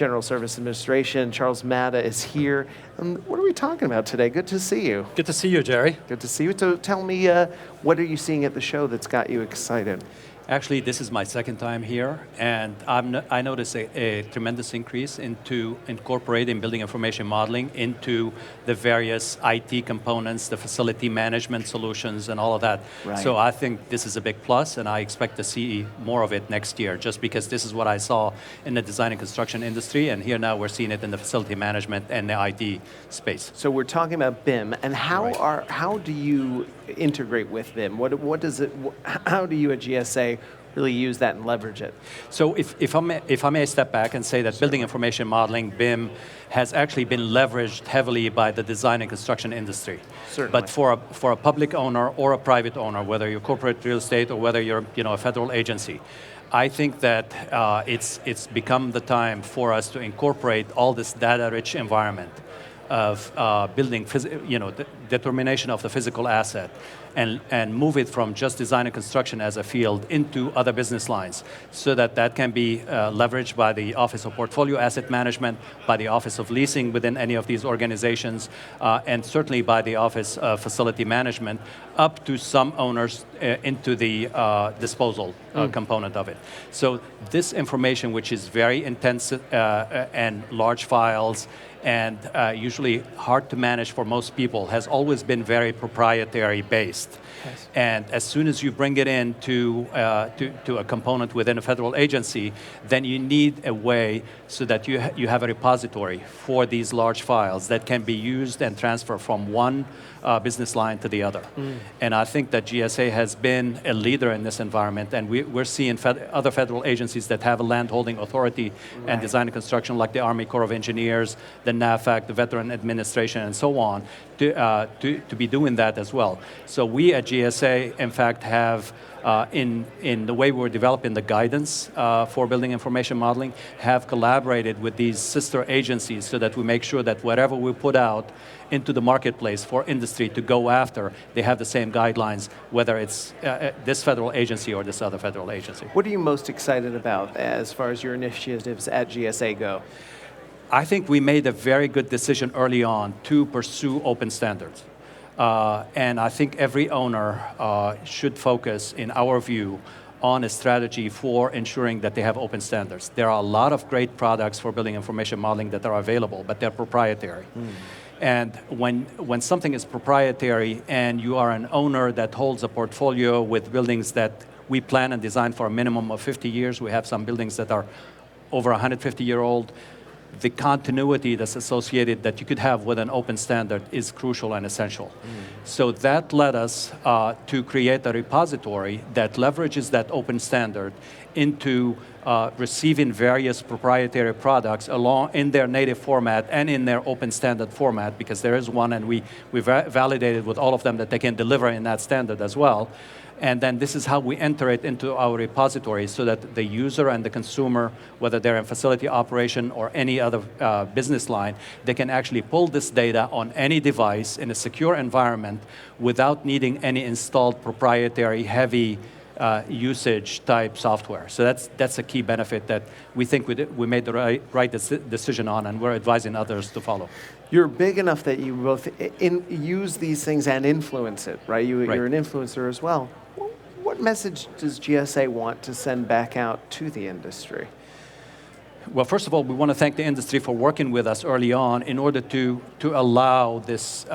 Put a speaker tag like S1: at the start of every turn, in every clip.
S1: General Service Administration. Charles Matta is here. What are we talking about today? Good to see you.
S2: Good to see you, Jerry.
S1: Good to see you. So tell me, what are you seeing at the show that's got you excited?
S2: Actually, this is my second time here, and I noticed a tremendous increase into incorporating building information modeling into the various IT components, the facility management solutions, and all of that.
S1: Right.
S2: So I think this is a big plus, and I expect to see more of it next year, just because this is what I saw in the design and construction industry, and here now we're seeing it in the facility management and the IT space.
S1: So we're talking about BIM, and how do you integrate with BIM? How do you at GSA really use that and leverage it?
S2: So if I may step back and say that building information modeling, BIM, has actually been leveraged heavily by the design and construction industry.
S1: Certainly.
S2: But for a public owner or a private owner, whether you're corporate real estate or whether you're a federal agency, I think that it's become the time for us to incorporate all this data-rich environment of building, determination of the physical asset, and move it from just design and construction as a field into other business lines, so that can be leveraged by the Office of Portfolio Asset Management, by the Office of Leasing within any of these organizations, and certainly by the Office of Facility Management, up to some owners into the disposal component of it. So this information, which is very intense and large files, and usually hard to manage for most people, has always been very proprietary based.
S1: Yes.
S2: And as soon as you bring it in to a component within a federal agency, then you need a way so that you have a repository for these large files that can be used and transferred from one business line to the other. And I think that GSA has been a leader in this environment, and we're seeing other federal agencies that have a land holding authority and design and construction, like the Army Corps of Engineers, the NAVFAC, the Veteran Administration, and so on, to be doing that as well. So we at GSA, in fact, have in the way we're developing the guidance for building information modeling, have collaborated with these sister agencies so that we make sure that whatever we put out into the marketplace for industry to go after, they have the same guidelines, whether it's this federal agency or this other federal agency.
S1: What are you most excited about as far as your initiatives at GSA go?
S2: I think we made a very good decision early on to pursue open standards. And I think every owner should focus, in our view, on a strategy for ensuring that they have open standards. There are a lot of great products for building information modeling that are available, but they're proprietary. And when something is proprietary and you are an owner that holds a portfolio with buildings that we plan and design for a minimum of 50 years, we have some buildings that are over 150-year-old, the continuity that's associated that you could have with an open standard is crucial and essential. So that led us to create a repository that leverages that open standard into receiving various proprietary products along in their native format and in their open standard format, because there is one, and we validated with all of them that they can deliver in that standard as well. And then this is how we enter it into our repository, so that the user and the consumer, whether they're in facility operation or any other business line, they can actually pull this data on any device in a secure environment without needing any installed proprietary heavy usage type software. So that's a key benefit that we think we made the right decision on, and we're advising others to follow.
S1: You're big enough that you both use these things and influence it, right? You're an influencer as well. What message does GSA want to send back out to the industry?
S2: Well, first of all, we want to thank the industry for working with us early on in order to allow this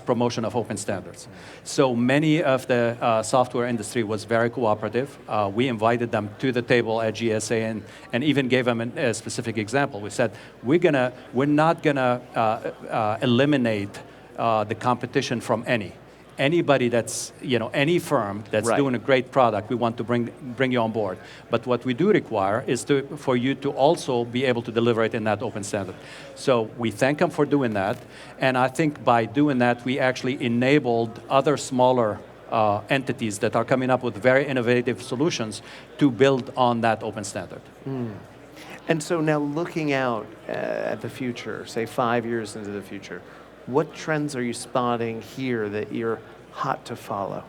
S2: promotion of open standards. So many of the software industry was very cooperative. We invited them to the table at GSA and even gave them a specific example. We said, we're not gonna eliminate the competition from anybody that's, any firm that's doing a great product, we want to bring you on board. But what we do require is for you to also be able to deliver it in that open standard. So we thank them for doing that, and I think by doing that, we actually enabled other smaller entities that are coming up with very innovative solutions to build on that open standard.
S1: And so now looking out at the future, say 5 years into the future, what trends are you spotting here that you're hot to follow?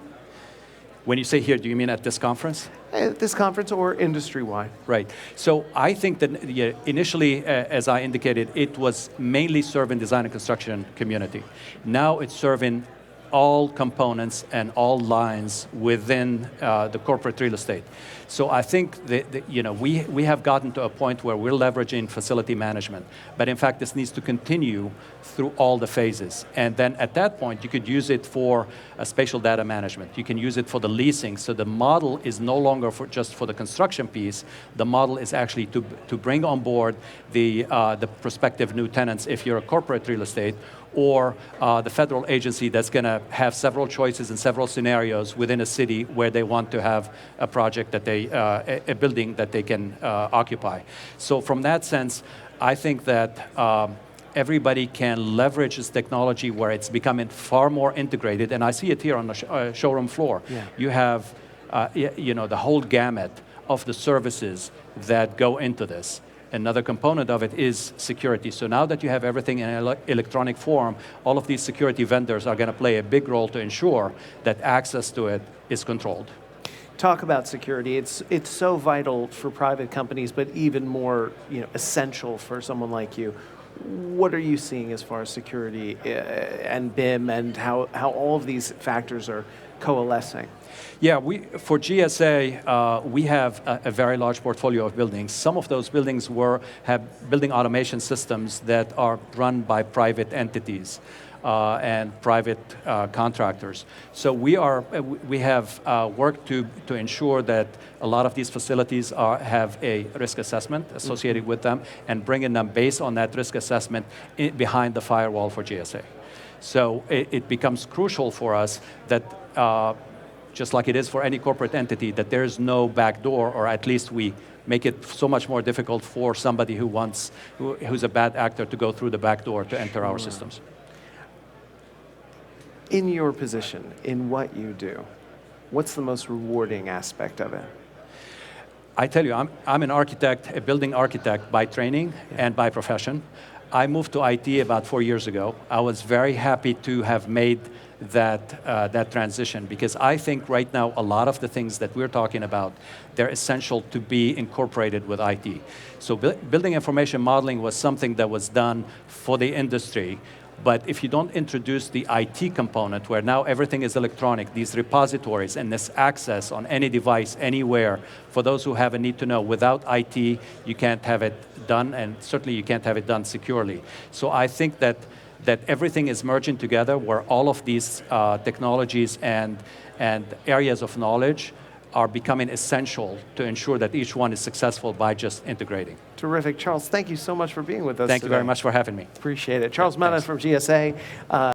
S2: When you say here, do you mean at this conference?
S1: At this conference or industry-wide?
S2: Right. So I think that initially, as I indicated, it was mainly serving design and construction community. Now it's serving all components and all lines within the corporate real estate. So I think that we have gotten to a point where we're leveraging facility management. But in fact, this needs to continue through all the phases. And then at that point, you could use it for spatial data management. You can use it for the leasing. So the model is no longer just for the construction piece. The model is actually to bring on board the prospective new tenants if you're a corporate real estate, or the federal agency that's going to have several choices and several scenarios within a city where they want to have a project that a building that they can occupy. So from that sense, I think that everybody can leverage this technology where it's becoming far more integrated, and I see it here on the showroom floor.
S1: Yeah.
S2: You have the whole gamut of the services that go into this. Another component of it is security. So now that you have everything in electronic form, all of these security vendors are going to play a big role to ensure that access to it is controlled.
S1: Talk about security. It's so vital for private companies, but even more essential for someone like you. What are you seeing as far as security and BIM and how all of these factors are coalescing?
S2: Yeah, for GSA, we have a very large portfolio of buildings. Some of those buildings have building automation systems that are run by private entities and private contractors. So we have worked to ensure that a lot of these facilities have a risk assessment associated with them, and bringing them based on that risk assessment behind the firewall for GSA. So it becomes crucial for us that just like it is for any corporate entity, that there's no back door, or at least we make it so much more difficult for somebody who's a bad actor to go through the back door to enter our systems.
S1: In your position, in what you do, what's the most rewarding aspect of it?
S2: I tell you, I'm an architect, a building architect by training and by profession. I moved to IT about 4 years ago. I was very happy to have made that transition, because I think right now a lot of the things that we're talking about, they're essential to be incorporated with IT. So building information modeling was something that was done for the industry. But if you don't introduce the IT component, where now everything is electronic, these repositories and this access on any device, anywhere, for those who have a need to know, without IT, you can't have it done, and certainly you can't have it done securely. So I think that everything is merging together, where all of these technologies and areas of knowledge are becoming essential to ensure that each one is successful by just integrating.
S1: Terrific. Charles, thank you so much for being with us
S2: Thank
S1: today.
S2: you very much for having me.
S1: Appreciate it. Charles Matta from GSA.